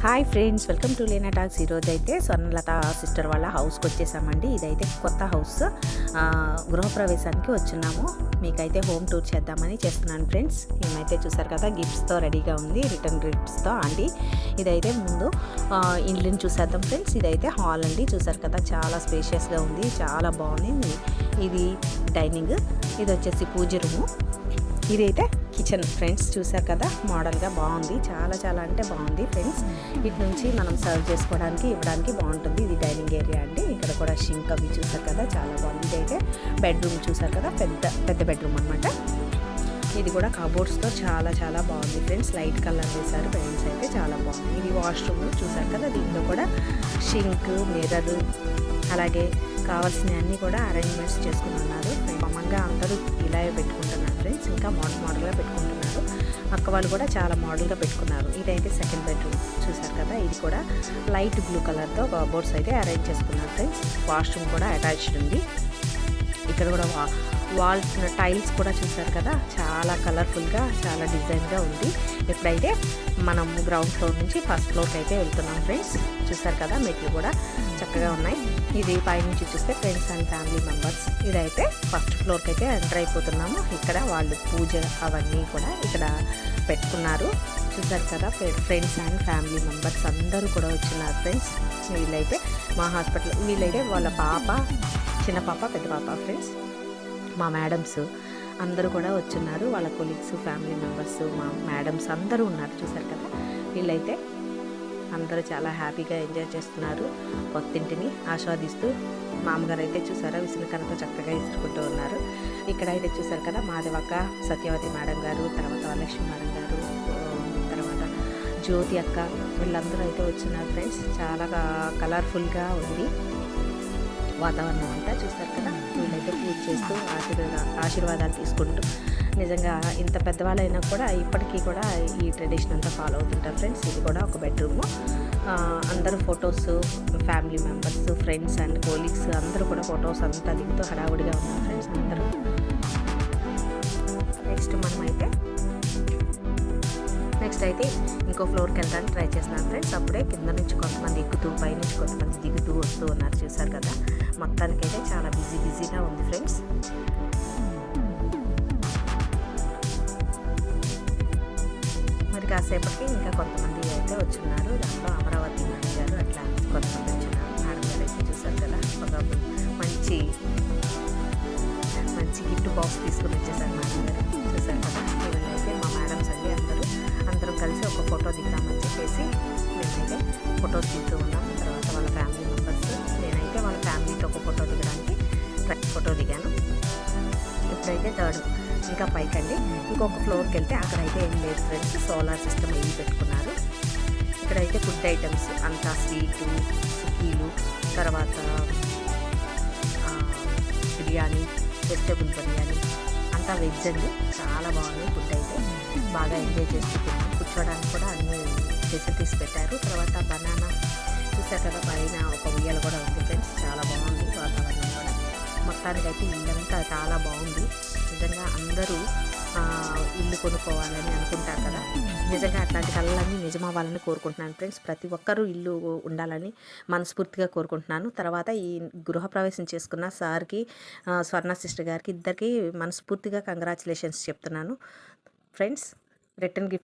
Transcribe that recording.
Hi friends, welcome to Leena talks. ఈరోజు అయితే Swarnalatha sister వాళ్ళ హౌస్కి వచ్చేసామండి. ఇదైతే కొత్త హౌస్, గృహప్రవేశానికి వచ్చున్నాము. మీకైతే హోమ్ టూర్ చేద్దామని చేస్తున్నాను ఫ్రెండ్స్. మేమైతే చూసారు కదా, గిఫ్ట్స్తో రెడీగా ఉంది, రిటర్న్ గిఫ్ట్స్తో అండి. ఇదైతే ముందు ఇండ్లని చూసేద్దాం ఫ్రెండ్స్. ఇదైతే హాల్ అండి, చూసారు కదా, చాలా స్పేషియస్గా ఉంది, చాలా బాగుంది. ఇది డైనింగ్, ఇది వచ్చేసి పూజ రూము, ఇదైతే కిచెన్ ఫ్రెండ్స్. చూసారు కదా, మోడల్గా బాగుంది, చాలా అంటే బాగుంది ఫ్రెండ్స్. ఇటు నుంచి మనం సర్వ్ చేసుకోవడానికి ఇవ్వడానికి బాగుంటుంది. ఇది డైనింగ్ ఏరియా అండి. ఇక్కడ కూడా షింక్ అవి చూసారు కదా, చాలా బాగుంది. ఇదైతే బెడ్రూమ్ చూసారు కదా, పెద్ద బెడ్రూమ్ అనమాట. ఇది కూడా కబోర్డ్స్తో చాలా బాగుంది ఫ్రెండ్స్. లైట్ కలర్ వేశారు, పెయింట్స్ అయితే చాలా బాగుంది. ఇది వాష్రూమ్ చూసారు కదా, దీంట్లో కూడా షింక్, మిర్రర్, అలాగే కావాల్సిన అన్నీ కూడా అరేంజ్మెంట్స్ చేసుకుని ఉన్నారు. కామన్గా అందరూ ఇలా పెట్టుకుంటున్నారు ఫ్రెండ్స్, ఇంకా మోడల్గా పెట్టుకుంటున్నారు. అక్క వాళ్ళు కూడా చాలా మోడల్గా పెట్టుకున్నారు. ఇదైతే సెకండ్ బెడ్రూమ్ చూసారు కదా, ఇది కూడా లైట్ బ్లూ కలర్తో కబోర్డ్స్ అయితే అరేంజ్ చేసుకున్నారు ఫ్రెండ్స్. వాష్రూమ్ కూడా అటాచ్డ్ ఉంది. ఇక్కడ కూడా వాల్ టైల్స్ కూడా చూసారు కదా, చాలా కలర్ఫుల్గా, చాలా డిజైన్గా ఉంది. ఇప్పుడైతే మనం గ్రౌండ్ ఫ్లోర్ నుంచి ఫస్ట్ ఫ్లోర్కి అయితే వెళ్తున్నాం ఫ్రెండ్స్. చూసారు కదా, మెట్లు కూడా చక్కగా ఉన్నాయి. ఇది పైనుంచి చూస్తే ఫ్రెండ్స్ అండ్ ఫ్యామిలీ మెంబర్స్. ఇదైతే ఫస్ట్ ఫ్లోర్కి అయితే ఎంటర్ అయిపోతున్నాము. ఇక్కడ వాళ్ళు పూజ అవన్నీ కూడా ఇక్కడ పెట్టుకున్నారు. చూసారు కదా, ఫ్రెండ్స్ అండ్ ఫ్యామిలీ మెంబర్స్ అందరూ కూడా వచ్చినారు ఫ్రెండ్స్. వీళ్ళైతే మా హాస్పిటల్, వీళ్ళైతే వాళ్ళ పాప, చిన్న పాప, పెద్ద పాప ఫ్రెండ్స్. మా మేడమ్స్ అందరూ కూడా వచ్చున్నారు, వాళ్ళ కొలీగ్స్, ఫ్యామిలీ మెంబర్స్, మా మేడమ్స్ అందరూ ఉన్నారు. చూసారు కదా, వీళ్ళైతే అందరూ చాలా హ్యాపీగా ఎంజాయ్ చేస్తున్నారు, కొత్తింటిని ఆస్వాదిస్తూ. మామగారు అయితే చూసారా, విసునకరతో చక్కగా ఇసురుకుంటూ ఉన్నారు. ఇక్కడ అయితే చూసారు కదా, మాధవక్క, సత్యవతి మేడం గారు, తర్వాత లక్ష్మి మేడం గారు, తర్వాత జ్యోతి అక్క, వీళ్ళందరూ అయితే వచ్చినారు ఫ్రెండ్స్. చాలా కలర్ఫుల్గా ఉంది వాతావరణం అంతా. చూస్తారు కదా, వీళ్ళైతే పూజ చేస్తూ ఆశీర్వాదాలు తీసుకుంటూ, నిజంగా ఇంత పెద్దవాళ్ళైనా కూడా ఇప్పటికీ కూడా ఈ ట్రెడిషన్ అంతా ఫాలో అవుతుంటారు ఫ్రెండ్స్. ఇది కూడా ఒక బెడ్రూము. అందరూ photos, family members, friends and colleagues అందరూ కూడా ఫొటోస్ అంతా దిగుతూ హడావుడిగా ఉన్నారు ఫ్రెండ్స్ అందరూ. నెక్స్ట్ అయితే ఇంకో ఫ్లోర్కి వెళ్ళడానికి ట్రై చేస్తున్నాను ఫ్రెండ్స్. అప్పుడే కింద నుంచి కొంతమంది ఎక్కుతూ, పై నుంచి కొంతమంది దిగుతూ వస్తూ ఉన్నారు. చూసారు కదా, మొత్తానికైతే చాలా బిజీగా ఉంది ఫ్రెండ్స్. మరి కాసేపటికి ఇంకా కొంతమంది అయితే వచ్చున్నారు. దాంట్లో అమరావతి మేడం గారు, అట్లా కొంతమంది వచ్చినారు. మేడం గారు అయితే చూసారు కదా, ఒక మంచి గిఫ్ట్ బాక్స్ తీసుకుని వచ్చేసారు మేడం గారు. చూసారు కదా, ఇవన్నైతే మా మేడమ్స్ అండి. అందరం కలిసి ఒక ఫోటో దిగుదామని చెప్పేసి మేమైతే ఫొటోస్ దిగుతూ ఉన్నాం. తర్వాత వాళ్ళ ఫ్యామిలీ మెంబర్స్, నేనైతే వాళ్ళ ఫ్యామిలీతో ఒక ఫోటో దిగడానికి ఫోటో దిగాను. ఇప్పుడైతే థర్డ్ ఇంకా పైకండి, ఇంకొక ఫ్లోర్కి వెళ్తే అక్కడైతే ఏం లేదు ఫ్రెండ్స్, సోలార్ సిస్టమ్ ఏమి పెట్టుకున్నారు. ఇక్కడైతే ఫుడ్ ఐటమ్స్ అంతా స్వీటు, సుకీలు, తర్వాత బిర్యానీ, వెజిటబుల్ బిర్యానీ అంతా వెజ్ అండి. చాలా బాగుంది ఫుడ్ అయితే, బాగా ఎంజాయ్ చేస్తున్నాం. కూర్చోడానికి కూడా అన్ని ఫెసిలిటీస్ పెట్టారు. తర్వాత బనానా చూసారు కదా, పైన ఒక ఉయ్యాల కూడా ఉంది ఫ్రెండ్స్. చాలా బాగుంది వాతావరణం కూడా. మొత్తానికైతే ఇల్లంతా చాలా బాగుంది. నిజంగా అందరూ ఇల్లు కొనుక్కోవాలని అనుకుంటారు కదా, నిజంగా అట్లాంటి కళలన్నీ నిజమవ్వాలని కోరుకుంటున్నాను ఫ్రెండ్స్. ప్రతి ఒక్కరూ ఇల్లు ఉండాలని మనస్ఫూర్తిగా కోరుకుంటున్నాను. తర్వాత ఈ గృహప్రవేశం చేసుకున్న సార్కి, స్వర్ణ సిస్టర్ గారికి, ఇద్దరికి మనస్ఫూర్తిగా కంగ్రాచులేషన్స్ చెప్తున్నాను ఫ్రెండ్స్. Return gift